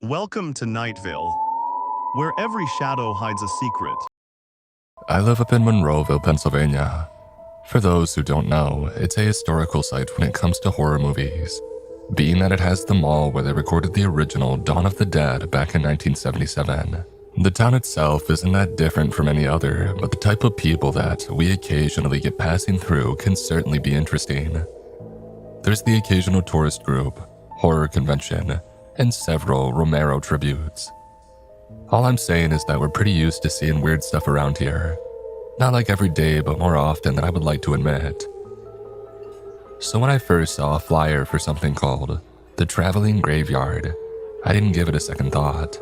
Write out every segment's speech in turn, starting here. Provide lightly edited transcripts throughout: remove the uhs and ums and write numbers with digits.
Welcome to Nightville, where every shadow hides a secret. I live up in Monroeville, Pennsylvania. For those who don't know, it's a historical site when it comes to horror movies, being that it has the mall where they recorded the original Dawn of the Dead back in 1977. The town itself isn't that different from any other, but the type of people that we occasionally get passing through can certainly be interesting. There's the occasional tourist group, horror convention, and several Romero tributes. All I'm saying is that we're pretty used to seeing weird stuff around here. Not like every day, but more often than I would like to admit. So when I first saw a flyer for something called the Traveling Graveyard, I didn't give it a second thought.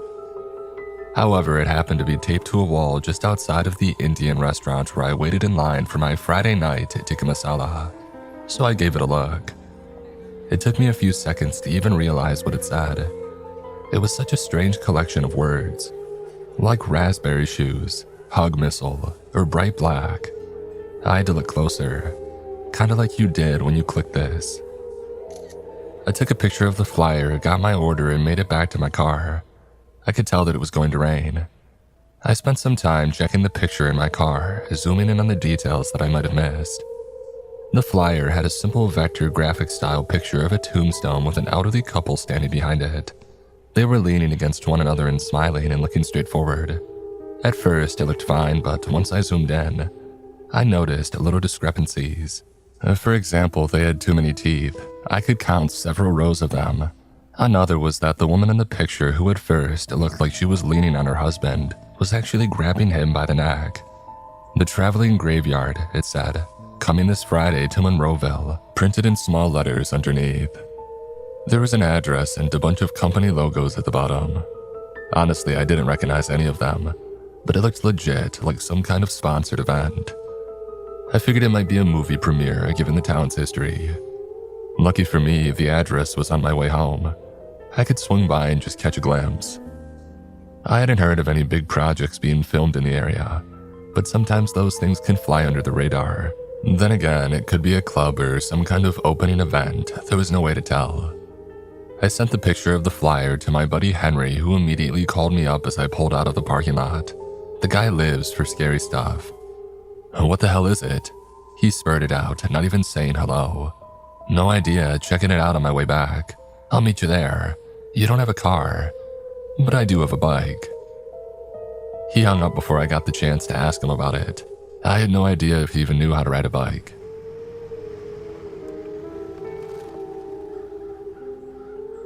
However, it happened to be taped to a wall just outside of the Indian restaurant where I waited in line for my Friday night tikka masala, so I gave it a look. It took me a few seconds to even realize what it said. It was such a strange collection of words, like raspberry shoes, hug missile, or bright black. I had to look closer, kinda like you did when you clicked this. I took a picture of the flyer, got my order, and made it back to my car. I could tell that it was going to rain. I spent some time checking the picture in my car, zooming in on the details that I might have missed. The flyer had a simple vector graphic style picture of a tombstone with an elderly couple standing behind it. They were leaning against one another and smiling and looking straight forward. At first, it looked fine, but once I zoomed in, I noticed little discrepancies. For example, they had too many teeth. I could count several rows of them. Another was that the woman in the picture, who at first looked like she was leaning on her husband, was actually grabbing him by the neck. The Traveling Graveyard, it said, coming this Friday to Monroeville, printed in small letters underneath. There was an address and a bunch of company logos at the bottom. Honestly, I didn't recognize any of them, but it looked legit, like some kind of sponsored event. I figured it might be a movie premiere given the town's history. Lucky for me, the address was on my way home. I could swing by and just catch a glimpse. I hadn't heard of any big projects being filmed in the area, but sometimes those things can fly under the radar. Then again, it could be a club or some kind of opening event. There was no way to tell. I sent the picture of the flyer to my buddy Henry, who immediately called me up as I pulled out of the parking lot. The guy lives for scary stuff. "What the hell is it?" He spurted out, not even saying hello. "No idea, checking it out on my way back. I'll meet you there. You don't have a car, but I do have a bike." He hung up before I got the chance to ask him about it. I had no idea if he even knew how to ride a bike.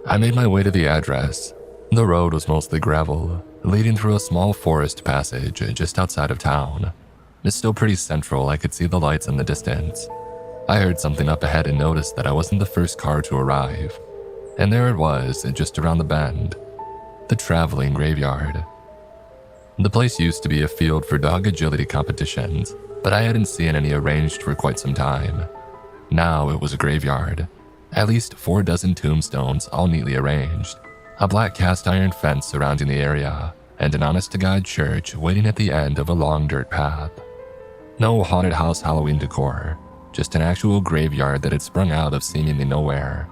I made my way to the address. The road was mostly gravel, leading through a small forest passage just outside of town. It's still pretty central. I could see the lights in the distance. I heard something up ahead and noticed that I wasn't the first car to arrive. And there it was, just around the bend. The Traveling Graveyard. The place used to be a field for dog agility competitions, but I hadn't seen any arranged for quite some time. Now it was a graveyard. At least 4 dozen tombstones, all neatly arranged. A black cast iron fence surrounding the area, and an honest-to-God church waiting at the end of a long dirt path. No haunted house Halloween decor, just an actual graveyard that had sprung out of seemingly nowhere.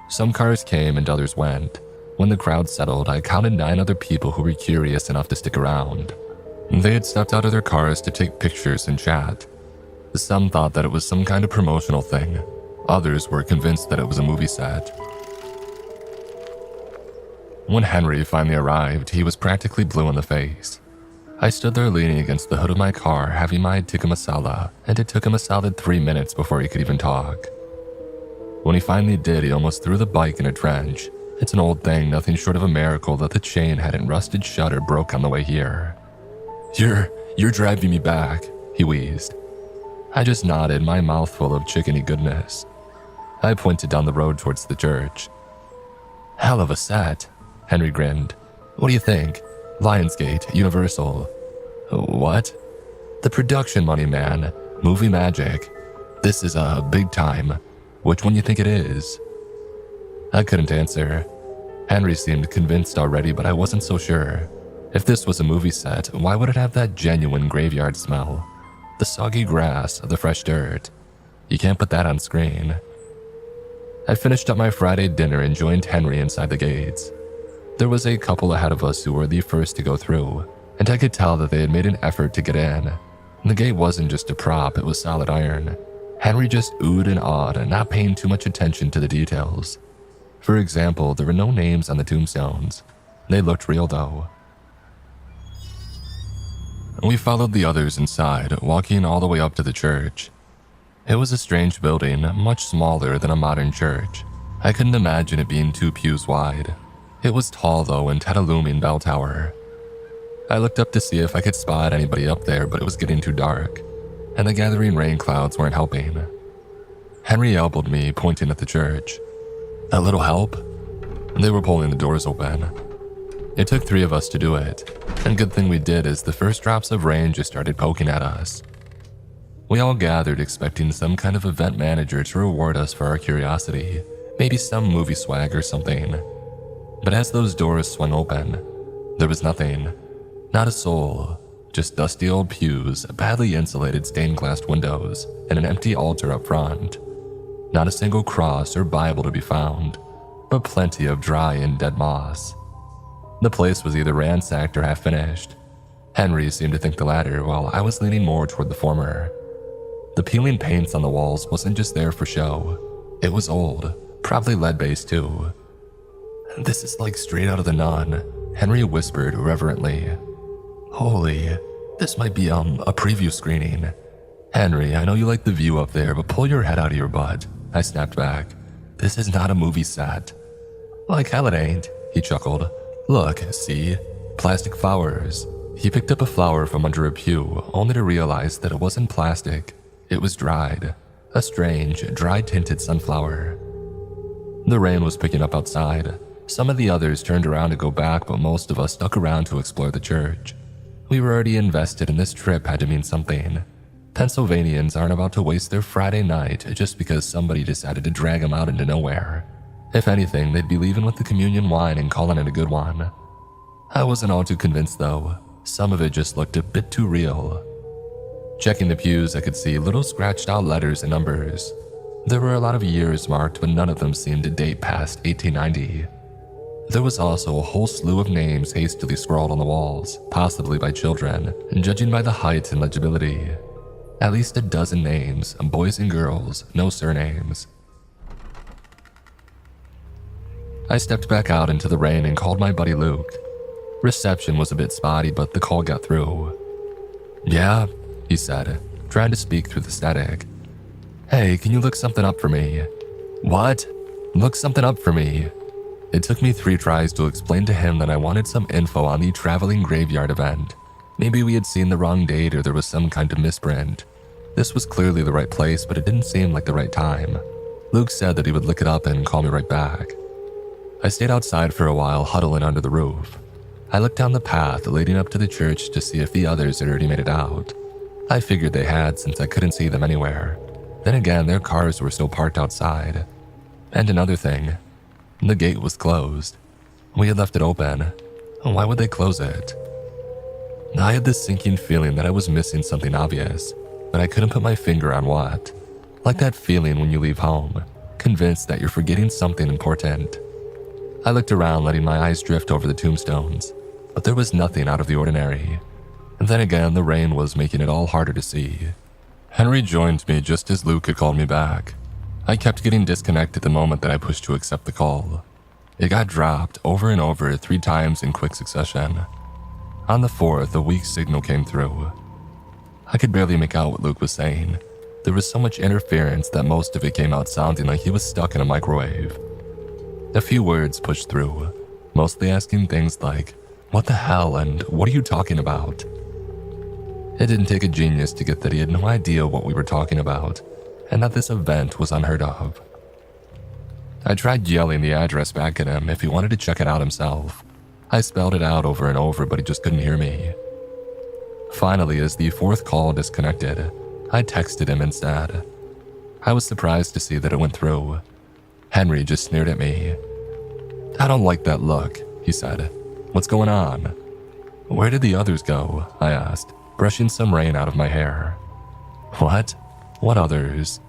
Some cars came and others went. When the crowd settled, I counted 9 other people who were curious enough to stick around. They had stepped out of their cars to take pictures and chat. Some thought that it was some kind of promotional thing. Others were convinced that it was a movie set. When Henry finally arrived, he was practically blue in the face. I stood there leaning against the hood of my car, having my tikka masala, and it took him a solid 3 minutes before he could even talk. When he finally did, he almost threw the bike in a trench. It's an old thing, nothing short of a miracle that the chain hadn't rusted shut or broke on the way here. You're driving me back," he wheezed. I just nodded, my mouth full of chickeny goodness. I pointed down the road towards the church. "Hell of a set," Henry grinned. "What do you think? Lionsgate, Universal." "What?" "The production money, man. Movie magic. This is big time. Which one you think it is?" I couldn't answer. Henry seemed convinced already, but I wasn't so sure. If this was a movie set, why would it have that genuine graveyard smell? The soggy grass, the fresh dirt. You can't put that on screen. I finished up my Friday dinner and joined Henry inside the gates. There was a couple ahead of us who were the first to go through, and I could tell that they had made an effort to get in. The gate wasn't just a prop, it was solid iron. Henry just oohed and awed, not paying too much attention to the details. For example, there were no names on the tombstones. They looked real though. We followed the others inside, walking all the way up to the church. It was a strange building, much smaller than a modern church. I couldn't imagine it being 2 pews wide. It was tall though and had a looming bell tower. I looked up to see if I could spot anybody up there, but it was getting too dark, and the gathering rain clouds weren't helping. Henry elbowed me, pointing at the church. "A little help?" They were pulling the doors open. It took 3 of us to do it, and good thing we did as the first drops of rain just started poking at us. We all gathered expecting some kind of event manager to reward us for our curiosity, maybe some movie swag or something. But as those doors swung open, there was nothing. Not a soul, just dusty old pews, badly insulated stained glass windows, and an empty altar up front. Not a single cross or Bible to be found, but plenty of dry and dead moss. The place was either ransacked or half finished. Henry seemed to think the latter, while I was leaning more toward the former. The peeling paints on the walls wasn't just there for show. It was old, probably lead-based too. "This is like straight out of The Nun," Henry whispered reverently. "Holy, this might be a preview screening." "Henry, I know you like the view up there, but pull your head out of your butt," I snapped back. "This is not a movie set." "Like hell it ain't," he chuckled. "Look, see? Plastic flowers." He picked up a flower from under a pew, only to realize that it wasn't plastic. It was dried. A strange, dry-tinted sunflower. The rain was picking up outside. Some of the others turned around to go back, but most of us stuck around to explore the church. We were already invested, and this trip had to mean something. Pennsylvanians aren't about to waste their Friday night just because somebody decided to drag them out into nowhere. If anything, they'd be leaving with the communion wine and calling it a good one. I wasn't all too convinced though. Some of it just looked a bit too real. Checking the pews, I could see little scratched out letters and numbers. There were a lot of years marked, but none of them seemed to date past 1890. There was also a whole slew of names hastily scrawled on the walls, possibly by children, and judging by the height and legibility. At least a dozen names, boys and girls, no surnames. I stepped back out into the rain and called my buddy Luke. Reception was a bit spotty, but the call got through. "Yeah," he said, trying to speak through the static. "Hey, can you look something up for me?" "What?" "Look something up for me." It took me 3 tries to explain to him that I wanted some info on the traveling graveyard event. Maybe we had seen the wrong date or there was some kind of misprint. This was clearly the right place, but it didn't seem like the right time. Luke said that he would look it up and call me right back. I stayed outside for a while, huddling under the roof. I looked down the path leading up to the church to see if the others had already made it out. I figured they had since I couldn't see them anywhere. Then again, their cars were still parked outside. And another thing, the gate was closed. We had left it open. Why would they close it? I had this sinking feeling that I was missing something obvious, but I couldn't put my finger on what. Like that feeling when you leave home, convinced that you're forgetting something important. I looked around, letting my eyes drift over the tombstones, but there was nothing out of the ordinary. And then again, the rain was making it all harder to see. Henry joined me just as Luke had called me back. I kept getting disconnected the moment that I pushed to accept the call. It got dropped over and over 3 times in quick succession. On the 4th, a weak signal came through. I could barely make out what Luke was saying. There was so much interference that most of it came out sounding like he was stuck in a microwave. A few words pushed through, mostly asking things like, "What the hell?" and "What are you talking about?" It didn't take a genius to get that he had no idea what we were talking about, and that this event was unheard of. I tried yelling the address back at him if he wanted to check it out himself. I spelled it out over and over, but he just couldn't hear me. Finally, as the 4th call disconnected, I texted him instead. I was surprised to see that it went through. Henry just sneered at me. "I don't like that look," he said. "What's going on?" "Where did the others go?" I asked, brushing some rain out of my hair. "What? What others?"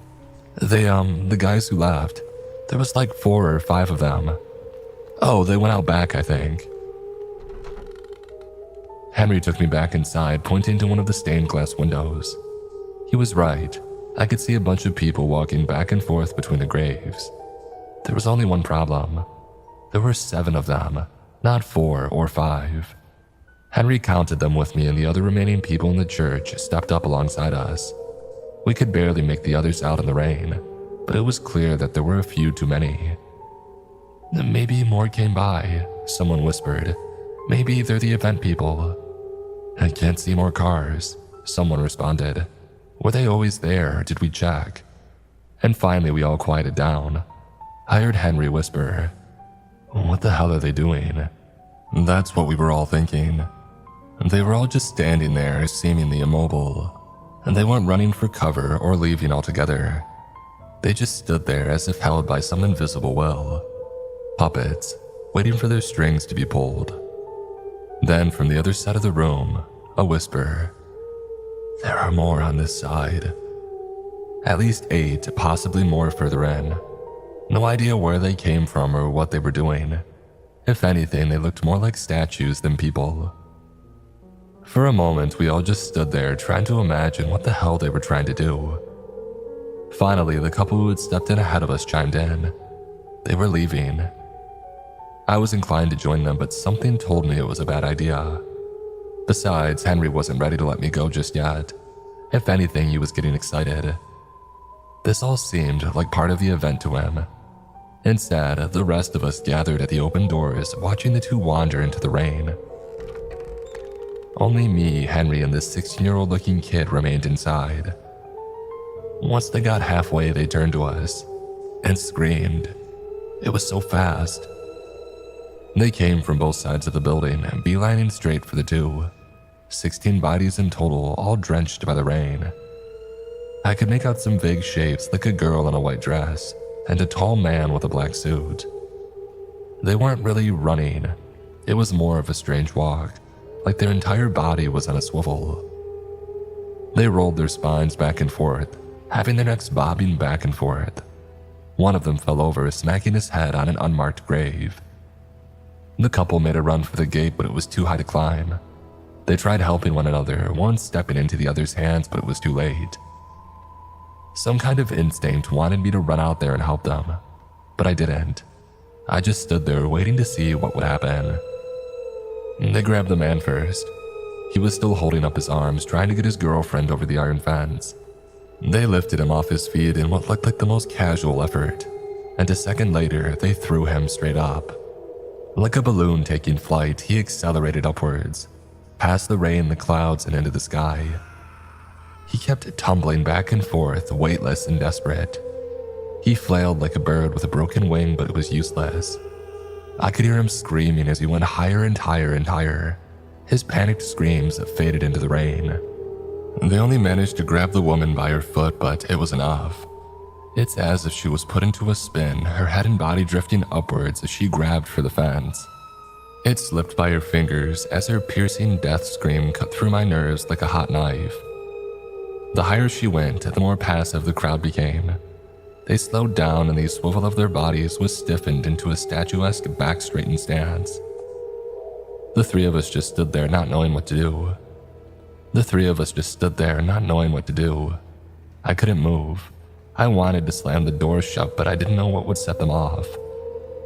The guys who left. There was like 4 or 5 of them. Oh, they went out back, I think. Henry took me back inside, pointing to one of the stained glass windows. He was right. I could see a bunch of people walking back and forth between the graves. There was only one problem. There were 7 of them, not 4 or 5. Henry counted them with me, and the other remaining people in the church stepped up alongside us. We could barely make the others out in the rain, but it was clear that there were a few too many. Maybe more came by, someone whispered. Maybe they're the event people. I can't see more cars, someone responded. Were they always there, or did we check? And finally we all quieted down. I heard Henry whisper, "What the hell are they doing?" That's what we were all thinking. They were all just standing there, seemingly immobile. And they weren't running for cover or leaving altogether. They just stood there as if held by some invisible will. Puppets, waiting for their strings to be pulled. Then from the other side of the room, a whisper. There are more on this side. At least 8, possibly more further in. No idea where they came from or what they were doing. If anything, they looked more like statues than people. For a moment, we all just stood there trying to imagine what the hell they were trying to do. Finally, the couple who had stepped in ahead of us chimed in. They were leaving. I was inclined to join them, but something told me it was a bad idea. Besides, Henry wasn't ready to let me go just yet. If anything, he was getting excited. This all seemed like part of the event to him. Instead, the rest of us gathered at the open doors, watching the two wander into the rain. Only me, Henry, and this 16-year-old looking kid remained inside. Once they got halfway, they turned to us and screamed. It was so fast. They came from both sides of the building, beelining straight for the two. 16 bodies in total, all drenched by the rain. I could make out some vague shapes like a girl in a white dress and a tall man with a black suit. They weren't really running. It was more of a strange walk, like their entire body was on a swivel. They rolled their spines back and forth, having their necks bobbing back and forth. One of them fell over, smacking his head on an unmarked grave. The couple made a run for the gate, but it was too high to climb. They tried helping one another, one stepping into the other's hands, but it was too late. Some kind of instinct wanted me to run out there and help them, but I didn't. I just stood there waiting to see what would happen. They grabbed the man first. He was still holding up his arms, trying to get his girlfriend over the iron fence. They lifted him off his feet in what looked like the most casual effort, and a second later, they threw him straight up. Like a balloon taking flight, he accelerated upwards, past the rain, the clouds, and into the sky. He kept tumbling back and forth, weightless and desperate. He flailed like a bird with a broken wing, but it was useless. I could hear him screaming as he went higher and higher and higher. His panicked screams faded into the rain. They only managed to grab the woman by her foot, but it was enough. It's as if she was put into a spin, her head and body drifting upwards as she grabbed for the fence. It slipped by her fingers as her piercing death scream cut through my nerves like a hot knife. The higher she went, the more passive the crowd became. They slowed down, and the swivel of their bodies was stiffened into a statuesque back-straightened stance. The three of us just stood there not knowing what to do. I couldn't move. I wanted to slam the door shut, but I didn't know what would set them off.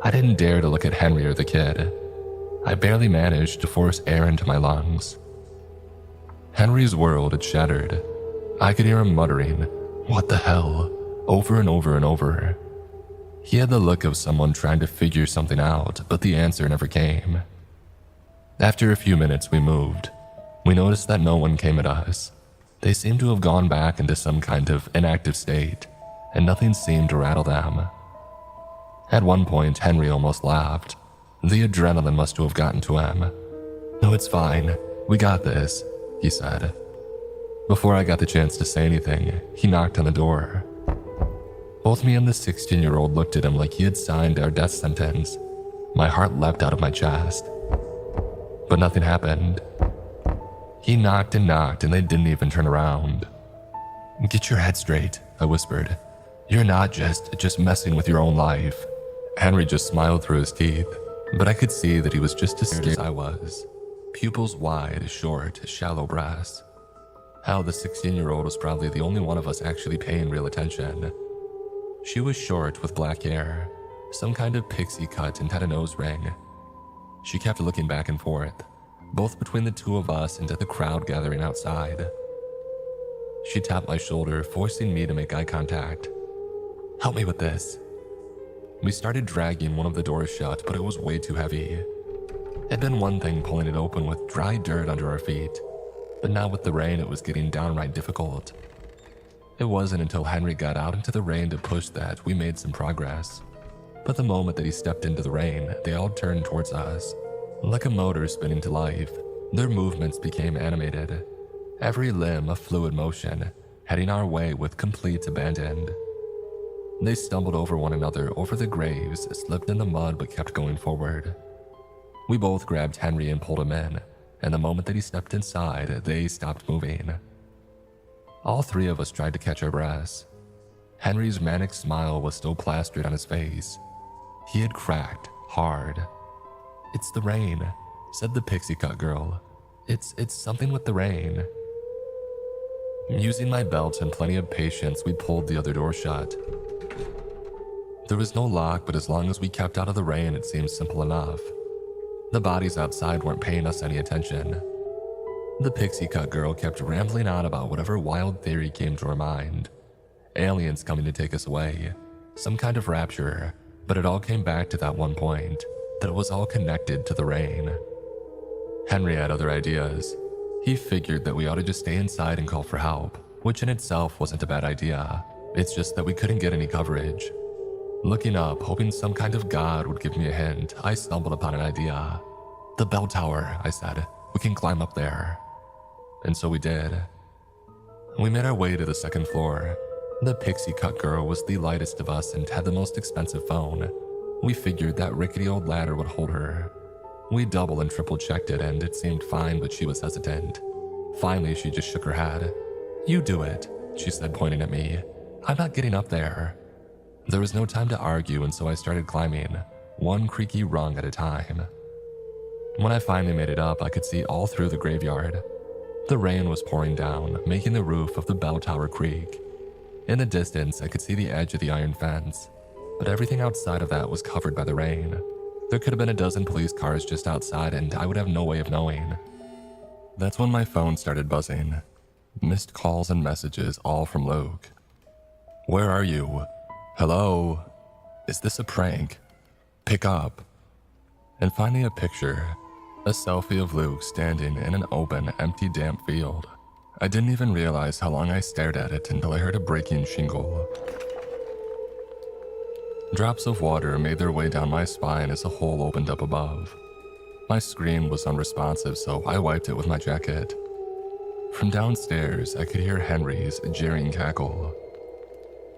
I didn't dare to look at Henry or the kid. I barely managed to force air into my lungs. Henry's world had shattered. I could hear him muttering, "What the hell?" over and over and over. He had the look of someone trying to figure something out, but the answer never came. After a few minutes, we moved. We noticed that no one came at us. They seemed to have gone back into some kind of inactive state, and nothing seemed to rattle them. At one point, Henry almost laughed. The adrenaline must have gotten to him. "No, it's fine. We got this," he said. Before I got the chance to say anything, he knocked on the door. Both me and the 16-year-old looked at him like he had signed our death sentence. My heart leapt out of my chest. But nothing happened. He knocked, and they didn't even turn around. "Get your head straight," I whispered. "You're not just messing with your own life." Henry just smiled through his teeth. but I could see that he was just as scared as I was. Pupils wide, short, shallow brass. Hell, the 16-year-old was probably the only one of us actually paying real attention. She was short with black hair, some kind of pixie cut, and had a nose ring. She kept looking back and forth, both between the two of us and at the crowd gathering outside. She tapped my shoulder, forcing me to make eye contact. "Help me with this." We started dragging one of the doors shut, but it was way too heavy. It'd been one thing pulling it open with dry dirt under our feet, but now with the rain it was getting downright difficult. It wasn't until Henry got out into the rain to push that we made some progress. But the moment that he stepped into the rain, they all turned towards us. Like a motor spinning to life, their movements became animated. Every limb a fluid motion, heading our way with complete abandon. They stumbled over one another, over the graves, slipped in the mud but kept going forward. We both grabbed Henry and pulled him in, and the moment that he stepped inside, they stopped moving. All three of us tried to catch our breaths. Henry's manic smile was still plastered on his face. He had cracked hard. "It's the rain," said the pixie cut girl. It's something with the rain." Using my belt and plenty of patience, we pulled the other door shut. There was no lock, but as long as we kept out of the rain, it seemed simple enough. The bodies outside weren't paying us any attention. The pixie cut girl kept rambling on about whatever wild theory came to her mind. Aliens coming to take us away, some kind of rapture, but it all came back to that one point, that it was all connected to the rain. Henry had other ideas. He figured that we ought to just stay inside and call for help, which in itself wasn't a bad idea. It's just that we couldn't get any coverage. Looking up, hoping some kind of god would give me a hint, I stumbled upon an idea. "The bell tower," I said. "We can climb up there." And so we did. We made our way to the second floor. The pixie cut girl was the lightest of us and had the most expensive phone. We figured that rickety old ladder would hold her. We double and triple checked it and it seemed fine, but she was hesitant. Finally, she just shook her head. "You do it," she said, pointing at me. "I'm not getting up there." There was no time to argue, and so I started climbing, one creaky rung at a time. When I finally made it up, I could see all through the graveyard. The rain was pouring down, making the roof of the bell tower creak. In the distance, I could see the edge of the iron fence, but everything outside of that was covered by the rain. There could have been a dozen police cars just outside, and I would have no way of knowing. That's when my phone started buzzing. Missed calls and messages, all from Luke. "Where are you? Hello? Is this a prank? Pick up." And finally a picture. A selfie of Luke standing in an open, empty, damp field. I didn't even realize how long I stared at it until I heard a breaking shingle. Drops of water made their way down my spine as a hole opened up above. My screen was unresponsive, so I wiped it with my jacket. From downstairs, I could hear Henry's jeering cackle.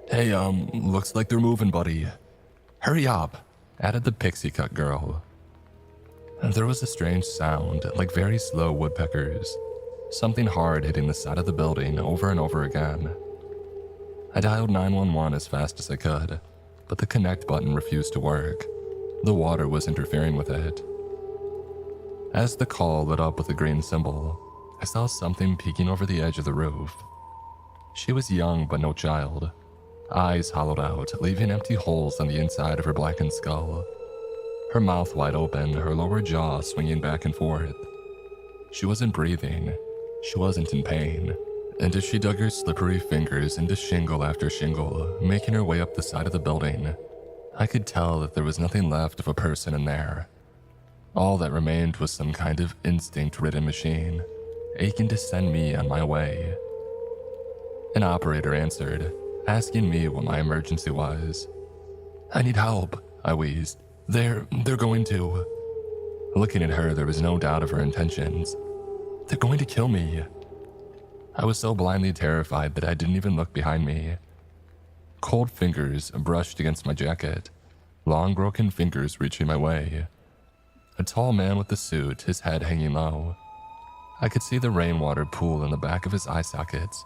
"Hey, looks like they're moving, buddy. Hurry up," added the pixie cut girl. There was a strange sound, like very slow woodpeckers. Something hard hitting the side of the building over and over again. I dialed 911 as fast as I could, but the connect button refused to work. The water was interfering with it. As the call lit up with a green symbol, I saw something peeking over the edge of the roof. She was young but no child. Eyes hollowed out, leaving empty holes on the inside of her blackened skull. Her mouth wide open, her lower jaw swinging back and forth. She wasn't breathing. She wasn't in pain. And as she dug her slippery fingers into shingle after shingle, making her way up the side of the building, I could tell that there was nothing left of a person in there. All that remained was some kind of instinct-ridden machine, aching to send me on my way. An operator answered, asking me what my emergency was. "I need help," I wheezed. They're going to." Looking at her, there was no doubt of her intentions. "They're going to kill me." I was so blindly terrified that I didn't even look behind me. Cold fingers brushed against my jacket, long broken fingers reaching my way. A tall man with a suit, his head hanging low. I could see the rainwater pool in the back of his eye sockets,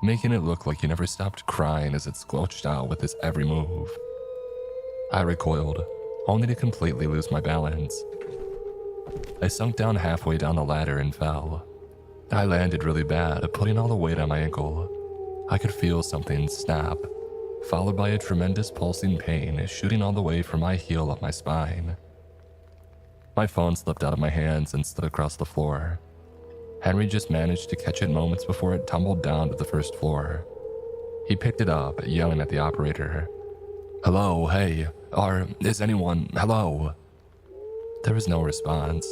making it look like he never stopped crying as it squelched out with his every move. I recoiled, only to completely lose my balance. I sunk down halfway down the ladder and fell. I landed really bad, putting all the weight on my ankle. I could feel something snap, followed by a tremendous pulsing pain shooting all the way from my heel up my spine. My phone slipped out of my hands and slid across the floor. Henry just managed to catch it moments before it tumbled down to the first floor. He picked it up, yelling at the operator. "Hello, hey, is anyone, hello?" There was no response.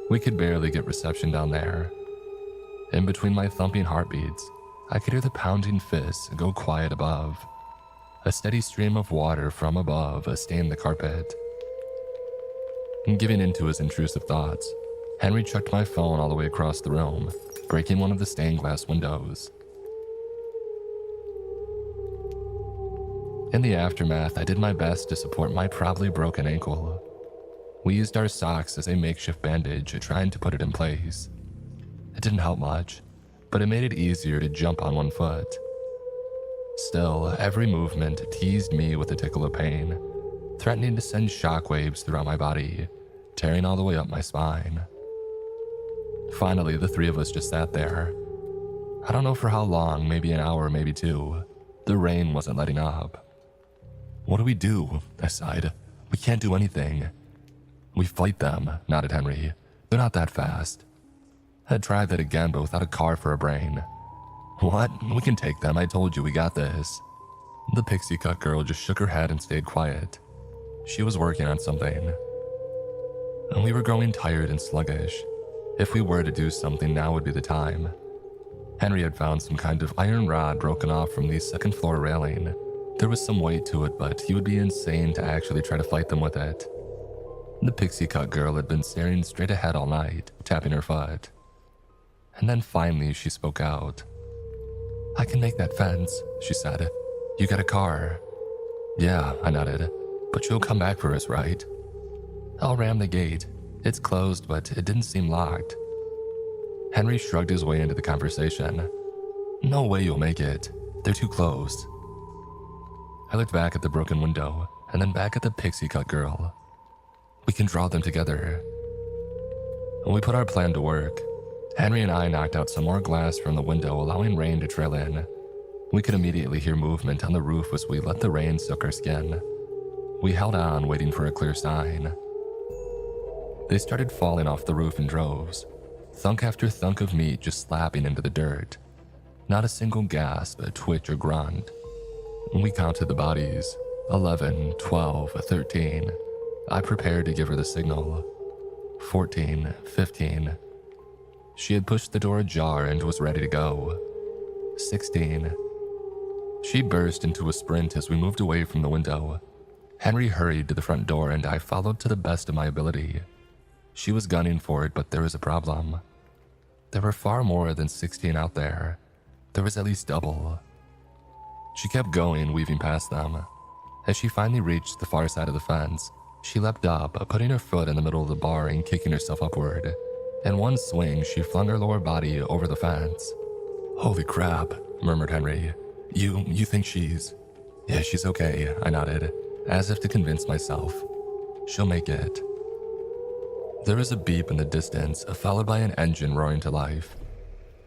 We could barely get reception down there. In between my thumping heartbeats, I could hear the pounding fists go quiet above. A steady stream of water from above stained the carpet. Giving into his intrusive thoughts, Henry chucked my phone all the way across the room, breaking one of the stained glass windows. In the aftermath, I did my best to support my probably broken ankle. We used our socks as a makeshift bandage, trying to put it in place. It didn't help much, but it made it easier to jump on one foot. Still, every movement teased me with a tickle of pain, threatening to send shockwaves throughout my body, tearing all the way up my spine. Finally, the three of us just sat there. I don't know for how long, maybe an hour, maybe two. The rain wasn't letting up. "What do we do?" I sighed. "We can't do anything." "We fight them," nodded Henry. "They're not that fast." I tried that again, but without a car for a brain. "What? We can take them. I told you, we got this." The pixie cut girl just shook her head and stayed quiet. She was working on something. And we were growing tired and sluggish. If we were to do something, now would be the time. Henry had found some kind of iron rod broken off from the second floor railing. There was some weight to it, but he would be insane to actually try to fight them with it. The pixie cut girl had been staring straight ahead all night, tapping her foot. And then finally she spoke out. "I can make that fence," she said. "You got a car?" "Yeah," I nodded. "But you'll come back for us, right?" "I'll ram the gate. It's closed, but it didn't seem locked." Henry shrugged his way into the conversation. "No way you'll make it. They're too close." I looked back at the broken window, and then back at the pixie cut girl. "We can draw them together." We put our plan to work. Henry and I knocked out some more glass from the window, allowing rain to trail in. We could immediately hear movement on the roof as we let the rain soak our skin. We held on, waiting for a clear sign. They started falling off the roof in droves, thunk after thunk of meat just slapping into the dirt. Not a single gasp, a twitch, or grunt. We counted the bodies. 11, 12, 13. I prepared to give her the signal. 14, 15. She had pushed the door ajar and was ready to go. 16. She burst into a sprint as we moved away from the window. Henry hurried to the front door and I followed to the best of my ability. She was gunning for it, but there was a problem. There were far more than 16 out there. There was at least double. She kept going, weaving past them. As she finally reached the far side of the fence, she leapt up, putting her foot in the middle of the bar and kicking herself upward. In one swing, she flung her lower body over the fence. "Holy crap," murmured Henry. You think she's..." "Yeah, she's okay," I nodded, as if to convince myself. "She'll make it." There was a beep in the distance, followed by an engine roaring to life.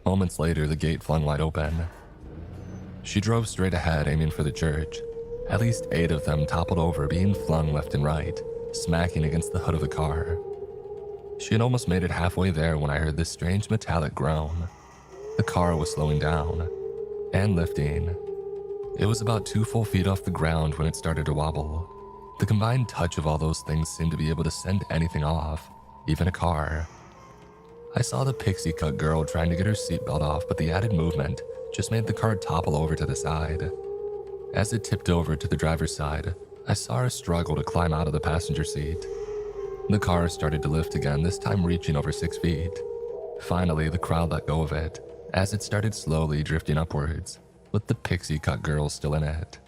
Moments later, the gate flung wide open. She drove straight ahead, aiming for the church. At least 8 of them toppled over, being flung left and right, smacking against the hood of the car. She had almost made it halfway there when I heard this strange metallic groan. The car was slowing down and lifting. It was about 2 full feet off the ground when it started to wobble. The combined touch of all those things seemed to be able to send anything off, even a car. I saw the pixie cut girl trying to get her seatbelt off, but the added movement just made the car topple over to the side. As it tipped over to the driver's side, I saw her struggle to climb out of the passenger seat. The car started to lift again, this time reaching over 6 feet. Finally, the crowd let go of it, as it started slowly drifting upwards, with the pixie cut girl still in it.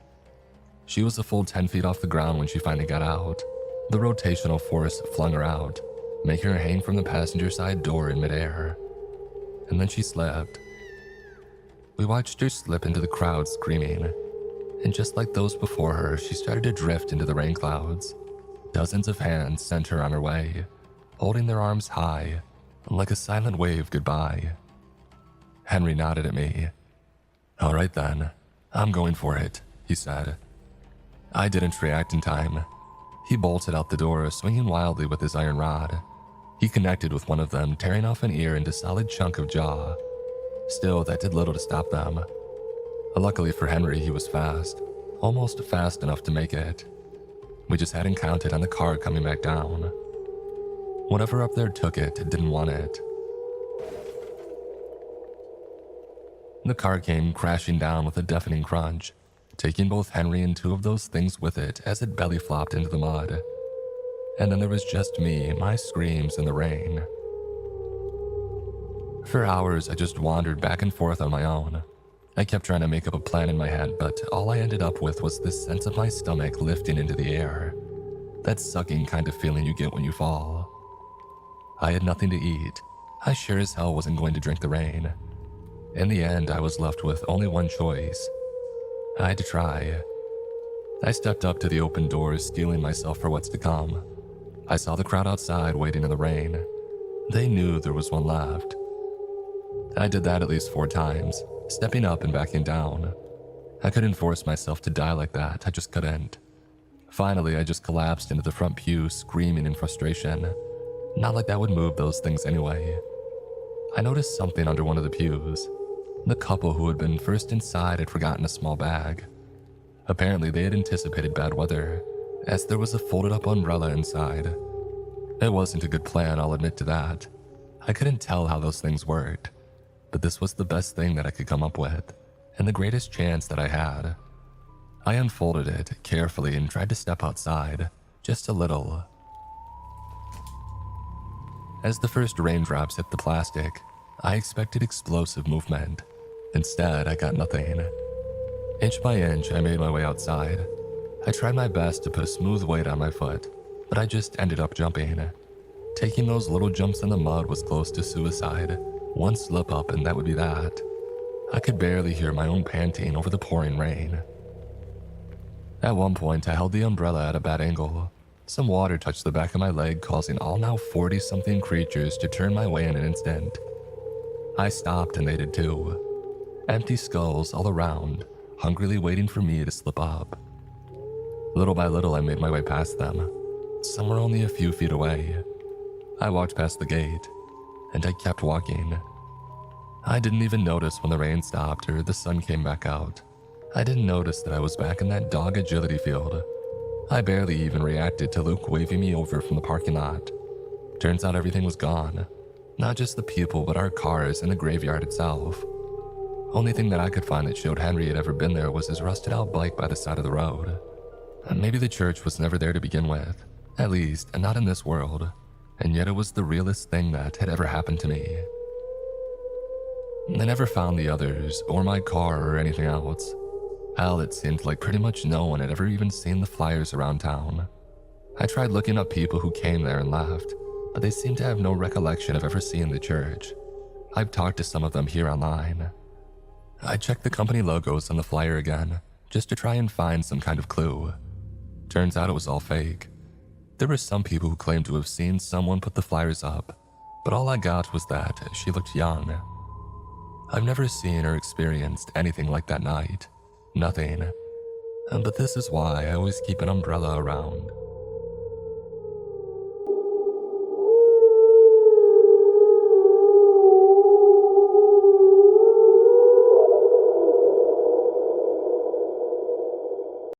She was a full 10 feet off the ground when she finally got out. The rotational force flung her out, making her hang from the passenger side door in midair. And then she slipped. We watched her slip into the crowd screaming, and just like those before her, she started to drift into the rain clouds. Dozens of hands sent her on her way, holding their arms high, like a silent wave goodbye. Henry nodded at me. "All right then, I'm going for it," he said. I didn't react in time. He bolted out the door, swinging wildly with his iron rod. He connected with one of them, tearing off an ear into a solid chunk of jaw. Still, that did little to stop them. Luckily for Henry, he was fast, almost fast enough to make it. We just hadn't counted on the car coming back down. Whatever up there took it didn't want it. The car came crashing down with a deafening crunch, taking both Henry and two of those things with it as it belly flopped into the mud. And then there was just me, my screams, and the rain. For hours, I just wandered back and forth on my own. I kept trying to make up a plan in my head, but all I ended up with was this sense of my stomach lifting into the air. That sucking kind of feeling you get when you fall. I had nothing to eat. I sure as hell wasn't going to drink the rain. In the end, I was left with only one choice. I had to try. I stepped up to the open doors, steeling myself for what's to come. I saw the crowd outside waiting in the rain. They knew there was one left. I did that at least 4 times, stepping up and backing down. I couldn't force myself to die like that, I just couldn't. Finally, I just collapsed into the front pew, screaming in frustration. Not like that would move those things anyway. I noticed something under one of the pews. The couple who had been first inside had forgotten a small bag. Apparently, they had anticipated bad weather, as there was a folded-up umbrella inside. It wasn't a good plan, I'll admit to that. I couldn't tell how those things worked, but this was the best thing that I could come up with, and the greatest chance that I had. I unfolded it carefully and tried to step outside, just a little. As the first raindrops hit the plastic, I expected explosive movement. Instead, I got nothing. Inch by inch, I made my way outside. I tried my best to put a smooth weight on my foot, but I just ended up jumping. Taking those little jumps in the mud was close to suicide. One slip up and that would be that. I could barely hear my own panting over the pouring rain. At one point, I held the umbrella at a bad angle. Some water touched the back of my leg, causing all now 40-something creatures to turn my way in an instant. I stopped and they did too. Empty skulls all around, hungrily waiting for me to slip up. Little by little, I made my way past them. Some were only a few feet away. I walked past the gate, and I kept walking. I didn't even notice when the rain stopped or the sun came back out. I didn't notice that I was back in that dog agility field. I barely even reacted to Luke waving me over from the parking lot. Turns out everything was gone. Not just the people, but our cars and the graveyard itself. Only thing that I could find that showed Henry had ever been there was his rusted out bike by the side of the road. Maybe the church was never there to begin with. At least, not in this world. And yet it was the realest thing that had ever happened to me. I never found the others, or my car, or anything else. Hell, it seemed like pretty much no one had ever even seen the flyers around town. I tried looking up people who came there and left, but they seemed to have no recollection of ever seeing the church. I've talked to some of them here online. I checked the company logos on the flyer again, just to try and find some kind of clue. Turns out it was all fake. There were some people who claimed to have seen someone put the flyers up, but all I got was that she looked young. I've never seen or experienced anything like that night. Nothing. But this is why I always keep an umbrella around.